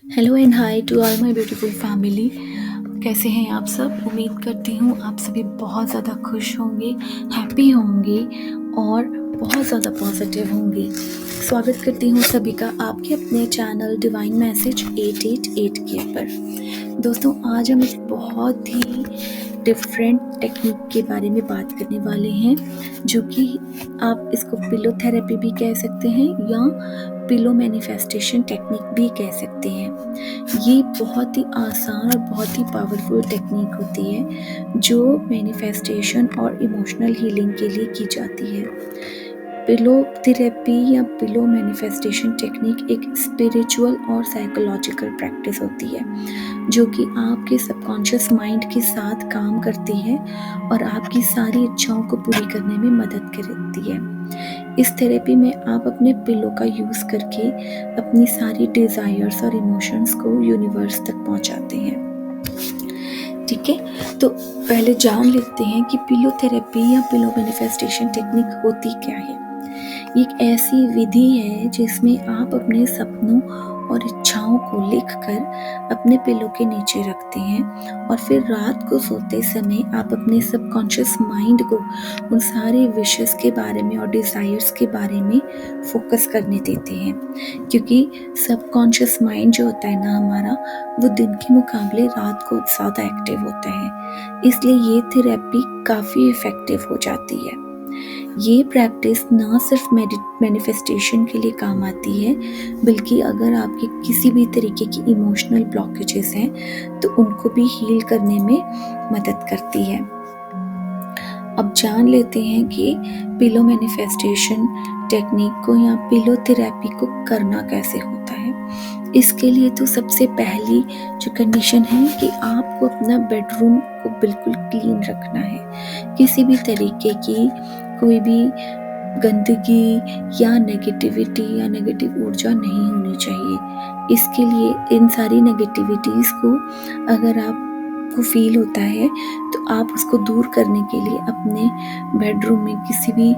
Hello and hi to all my beautiful family. कैसे हैं आप सब? उम्मीद करती हूँ आप सभी बहुत ज़्यादा खुश होंगे, हैप्पी होंगे और बहुत ज़्यादा पॉजिटिव होंगे। स्वागत करती हूँ सभी का आपके अपने चैनल डिवाइन मैसेज 888 के पर। दोस्तों, आज हम एक बहुत ही डिफरेंट टेक्निक के बारे में बात करने वाले हैं, जो कि आप इसको पिलो थेरेपी भी कह सकते हैं या पिलो मैनिफेस्टेशन टेक्निक भी कह सकते हैं। ये बहुत ही आसान और बहुत ही पावरफुल टेक्निक होती है जो मैनिफेस्टेशन और इमोशनल हीलिंग के लिए की जाती है। पिलो थेरेपी या पिलो मैनिफेस्टेशन टेक्निक एक स्पिरिचुअल और साइकोलॉजिकल प्रैक्टिस होती है जो कि आपके सबकॉन्शियस माइंड के साथ काम करती है और आपकी सारी इच्छाओं को पूरी करने में मदद करती है। इस थेरेपी में आप अपने पिलो का यूज़ करके अपनी सारी डिज़ायर्स और इमोशंस को यूनिवर्स तक पहुंचाते हैं। ठीक है, तो पहले जान लेते हैं कि पिलो थेरेपी या पिलो मैनिफेस्टेशन टेक्निक होती क्या है। ये एक ऐसी विधि है जिसमें आप अपने सपनों और इच्छाओं को लिखकर अपने पिलो के नीचे रखते हैं और फिर रात को सोते समय आप अपने सबकॉन्शियस माइंड को उन सारे विशेस के बारे में और डिज़ायर्स के बारे में फोकस करने देते हैं, क्योंकि सबकॉन्शियस माइंड जो होता है ना हमारा, वो दिन के मुकाबले रात को ज़्यादा एक्टिव होता है। इसलिए ये थेरेपी काफ़ी इफ़ेक्टिव हो जाती है। ये प्रैक्टिस ना सिर्फ मैनिफेस्टेशन के लिए काम आती है, बल्कि अगर आपके किसी भी तरीके की इमोशनल ब्लॉकेजेस हैं तो उनको भी हील करने में मदद करती है। अब जान लेते हैं कि पिलो मैनिफेस्टेशन टेक्निक को या पिलो थेरेपी को करना कैसे होता है। इसके लिए तो सबसे पहली जो कंडीशन है कि आपको अपना बेडरूम को बिल्कुल क्लीन रखना है। किसी भी तरीके की कोई भी गंदगी या नेगेटिविटी या नेगेटिव ऊर्जा नहीं होनी चाहिए। इसके लिए इन सारी नेगेटिविटीज़ को अगर आपको फील होता है तो आप उसको दूर करने के लिए अपने बेडरूम में किसी भी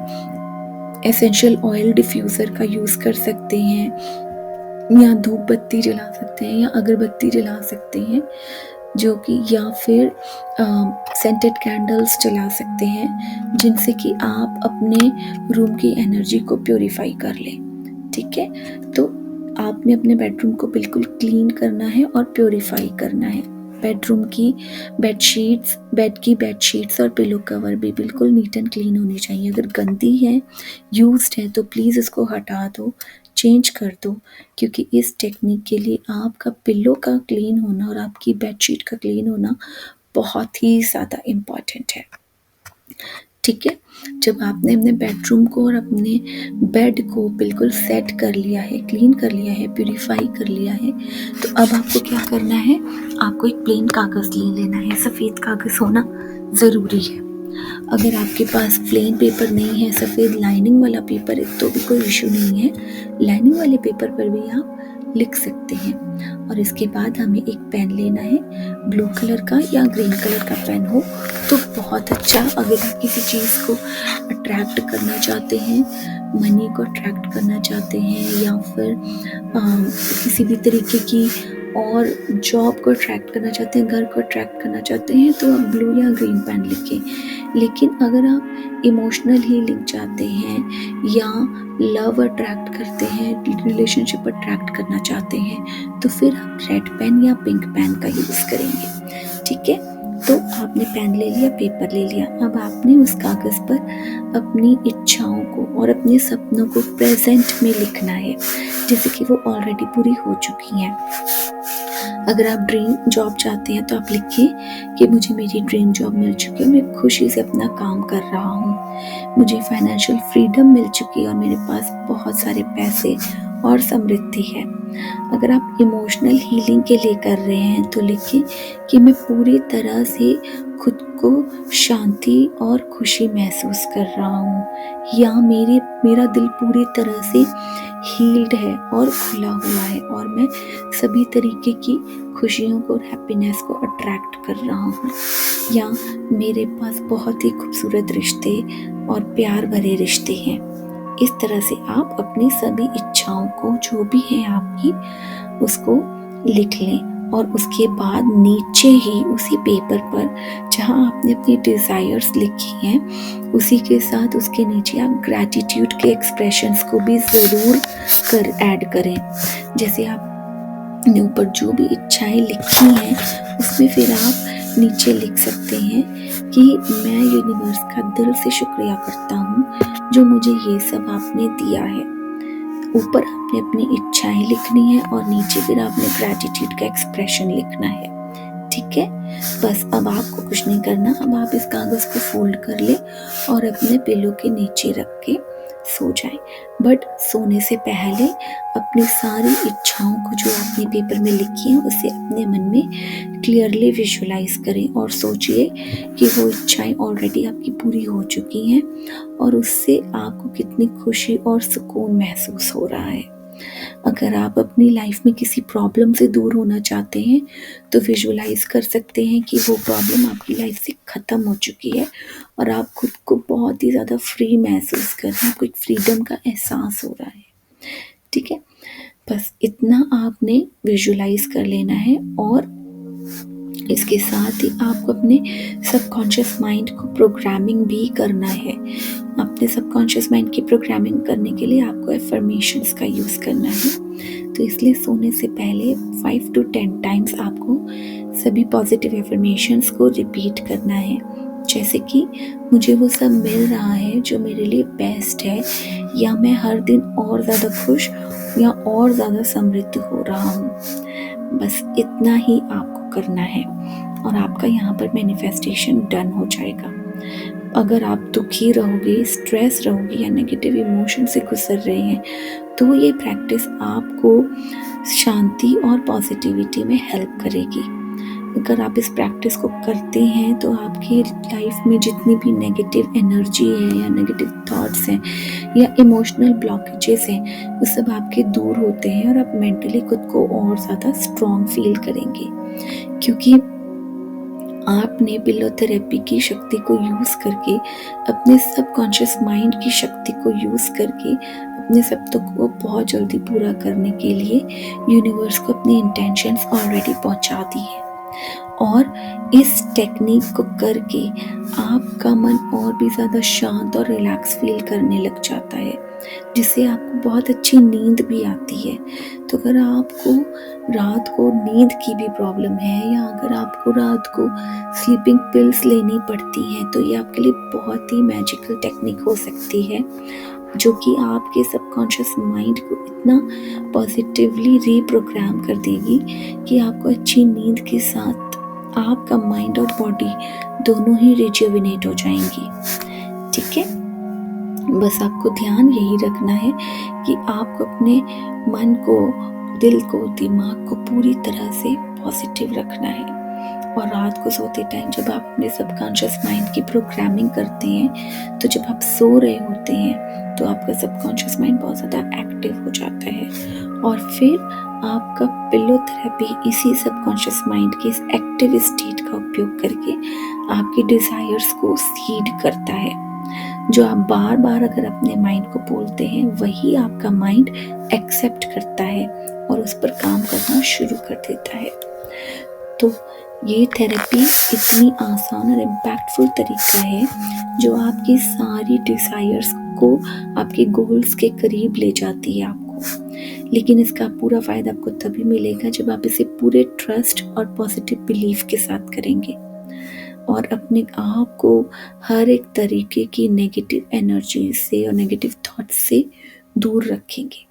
एसेंशियल ऑयल डिफ्यूज़र का यूज़ कर सकते हैं, या धूप बत्ती जला सकते हैं या अगरबत्ती जला सकते हैं, जो कि या फिर सेंटेड कैंडल्स जला सकते हैं, जिनसे कि आप अपने रूम की एनर्जी को प्योरीफाई कर लें। ठीक है, तो आपने अपने बेडरूम को बिल्कुल क्लीन करना है और प्योरीफाई करना है। बेडरूम की बेडशीट्स और पिलो कवर भी बिल्कुल नीट एंड क्लीन होनी चाहिए। अगर गंदी है, यूज्ड है, तो प्लीज़ इसको हटा दो, चेंज कर दो, क्योंकि इस टेक्निक के लिए आपका पिलो का क्लीन होना और आपकी बेडशीट का क्लीन होना बहुत ही ज़्यादा इम्पॉर्टेंट है। ठीक है, जब आपने अपने बेडरूम को और अपने बेड को बिल्कुल सेट कर लिया है, क्लीन कर लिया है, प्यूरीफाई कर लिया है, तो अब आपको क्या करना है, आपको एक प्लेन कागज़ ले लेना है। सफ़ेद कागज़ होना ज़रूरी है। अगर आपके पास प्लेन पेपर नहीं है, सफ़ेद लाइनिंग वाला पेपर है, तो भी कोई इशू नहीं है। लाइनिंग वाले पेपर पर भी आप लिख सकते हैं। और इसके बाद हमें एक पेन लेना है, ब्लू कलर का या ग्रीन कलर का पेन हो तो बहुत अच्छा। अगर आप किसी चीज़ को अट्रैक्ट करना चाहते हैं, मनी को अट्रैक्ट करना चाहते हैं, या फिर किसी भी तरीके की और जॉब को अट्रैक्ट करना चाहते हैं, घर को अट्रैक्ट करना चाहते हैं, तो आप ब्लू या ग्रीन पेन लिखें। लेकिन अगर आप इमोशनल हीलिंग चाहते हैं या लव अट्रैक्ट करते हैं, रिलेशनशिप अट्रैक्ट करना चाहते हैं, तो फिर आप रेड पेन या पिंक पेन का यूज़ करेंगे। ठीक है, तो आपने पेन ले लिया, पेपर ले लिया। अब आपने उस कागज़ पर अपनी इच्छाओं को और अपने सपनों को प्रेजेंट में लिखना है, जैसे कि वो ऑलरेडी पूरी हो चुकी हैं। अगर आप ड्रीम जॉब चाहते हैं तो आप लिखिए कि मुझे मेरी ड्रीम जॉब मिल चुकी है, मैं खुशी से अपना काम कर रहा हूँ, मुझे फाइनेंशियल फ्रीडम मिल चुकी है और मेरे पास बहुत सारे पैसे और समृद्धि है। अगर आप इमोशनल हीलिंग के लिए कर रहे हैं तो लिखिए कि मैं पूरी तरह से खुद को शांति और खुशी महसूस कर रहा हूँ, या मेरा दिल पूरी तरह से हील्ड है और खुला हुआ है और मैं सभी तरीके की खुशियों को और हैप्पीनेस को अट्रैक्ट कर रहा हूँ, या मेरे पास बहुत ही खूबसूरत रिश्ते और प्यार भरे रिश्ते हैं। इस तरह से आप अपनी सभी इच्छाओं को, जो भी है आपकी, उसको लिख लें और उसके बाद नीचे ही उसी पेपर पर जहाँ आपने अपनी डिज़ायर्स लिखी हैं उसी के साथ उसके नीचे आप ग्रैटिट्यूड के एक्सप्रेशंस को भी ज़रूर ऐड करें। जैसे आपने ऊपर जो भी इच्छाएं लिखी हैं उसमें फिर आप नीचे लिख सकते हैं कि मैं यूनिवर्स का दिल से शुक्रिया करता हूँ जो मुझे ये सब आपने दिया है। ऊपर आपने अपनी इच्छाएं लिखनी है और नीचे फिर आपने ग्रैटिट्यूड का एक्सप्रेशन लिखना है। ठीक है, बस अब आपको कुछ नहीं करना। अब आप इस कागज़ को फोल्ड कर ले और अपने पिलो के नीचे रख के सो जाएं। बट सोने से पहले अपनी सारी इच्छाओं को जो आपने पेपर में लिखी है उसे अपने मन में क्लियरली विजुलाइज करें और सोचिए कि वो इच्छाएं ऑलरेडी आपकी पूरी हो चुकी हैं और उससे आपको कितनी खुशी और सुकून महसूस हो रहा है। अगर आप अपनी लाइफ में किसी प्रॉब्लम से दूर होना चाहते हैं तो विजुलाइज कर सकते हैं कि वो प्रॉब्लम आपकी लाइफ से ख़त्म हो चुकी है और आप खुद को बहुत ही ज़्यादा फ्री महसूस कर रहे हैं, कोई फ्रीडम का एहसास हो रहा है। ठीक है, बस इतना आपने विजुलाइज कर लेना है और इसके साथ ही आपको अपने सबकॉन्शियस माइंड को प्रोग्रामिंग भी करना है। अपने सबकॉन्शियस माइंड की प्रोग्रामिंग करने के लिए आपको एफर्मेशंस का यूज़ करना है। तो इसलिए सोने से पहले 5 to 10 टाइम्स आपको सभी पॉजिटिव एफर्मेशंस को रिपीट करना है, जैसे कि मुझे वो सब मिल रहा है जो मेरे लिए बेस्ट है, या मैं हर दिन और ज़्यादा खुश या और ज़्यादा समृद्ध हो रहा हूँ। बस इतना ही आपको करना है और आपका यहाँ पर मैनिफेस्टेशन डन हो जाएगा। अगर आप दुखी रहोगे, स्ट्रेस रहोगे या नेगेटिव इमोशन से गुजर रहे हैं तो ये प्रैक्टिस आपको शांति और पॉजिटिविटी में हेल्प करेगी। अगर आप इस प्रैक्टिस को करते हैं तो आपकी लाइफ में जितनी भी नेगेटिव एनर्जी है या नेगेटिव थॉट्स हैं या इमोशनल ब्लॉकेजेस हैं वो सब आपके दूर होते हैं और आप मेंटली खुद को और ज़्यादा स्ट्रॉन्ग फील करेंगे, क्योंकि आपने पिलो थेरेपी की शक्ति को यूज़ करके, अपने सबकॉन्शियस माइंड की शक्ति को यूज़ करके अपने सपनों को बहुत जल्दी पूरा करने के लिए यूनिवर्स को अपनी इंटेंशंस ऑलरेडी पहुंचा दी है। और इस टेक्निक को करके आपका मन और भी ज़्यादा शांत और रिलैक्स फील करने लग जाता है, जिससे आपको बहुत अच्छी नींद भी आती है। तो अगर आपको रात को नींद की भी प्रॉब्लम है या अगर आपको रात को स्लीपिंग पिल्स लेनी पड़ती हैं तो ये आपके लिए बहुत ही मैजिकल टेक्निक हो सकती है, जो कि आपके सबकॉन्शियस माइंड को इतना पॉजिटिवली रीप्रोग्राम कर देगी कि आपको अच्छी नींद के साथ आपका माइंड और बॉडी दोनों ही रिजुविनेट हो जाएंगी। ठीक है, बस आपको ध्यान यही रखना है कि आपको अपने मन को, दिल को, दिमाग को पूरी तरह से पॉजिटिव रखना है। और रात को सोते टाइम जब आप अपने सबकॉन्शियस माइंड की प्रोग्रामिंग करते हैं तो जब आप सो रहे होते हैं तो आपका सबकॉन्शियस माइंड बहुत ज़्यादा एक्टिव हो जाता है और फिर आपका पिलो थेरेपी इसी सबकॉन्शियस माइंड के इस एक्टिव स्टेट का उपयोग करके आपकी डिज़ायर्स को सीड करता है। जो आप बार बार अगर अपने माइंड को बोलते हैं वही आपका माइंड एक्सेप्ट करता है और उस पर काम करना शुरू कर देता है। तो ये थेरेपी इतनी आसान और इम्पैक्टफुल तरीका है जो आपकी सारी डिज़ायर्स को आपके गोल्स के करीब ले जाती है आपको। लेकिन इसका पूरा फ़ायदा आपको तभी मिलेगा जब आप इसे पूरे ट्रस्ट और पॉजिटिव बिलीफ के साथ करेंगे और अपने आप को हर एक तरीके की नेगेटिव एनर्जी से और नेगेटिव थॉट्स से दूर रखेंगे।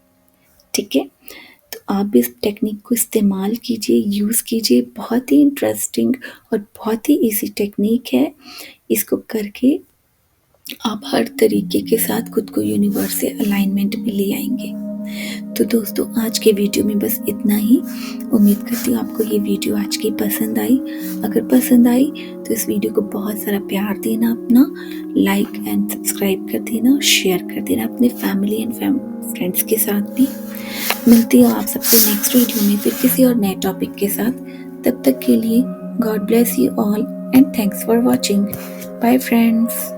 ठीक है, तो आप इस टेक्निक को इस्तेमाल कीजिए, यूज़ कीजिए। बहुत ही इंटरेस्टिंग और बहुत ही इजी टेक्निक है। इसको करके आप हर तरीके के साथ खुद को यूनिवर्स से अलाइनमेंट में ले आएंगे। तो दोस्तों, आज के वीडियो में बस इतना ही। उम्मीद करती हूँ आपको ये वीडियो आज की पसंद आई। अगर पसंद आई तो इस वीडियो को बहुत सारा प्यार देना, अपना लाइक एंड सब्सक्राइब कर देना और शेयर कर देना अपने फैमिली एंड फ्रेंड्स के साथ भी। मिलती हूँ आप सबको नेक्स्ट वीडियो में फिर किसी और नए टॉपिक के साथ। तब तक के लिए God bless you all and thanks for watching. Bye friends.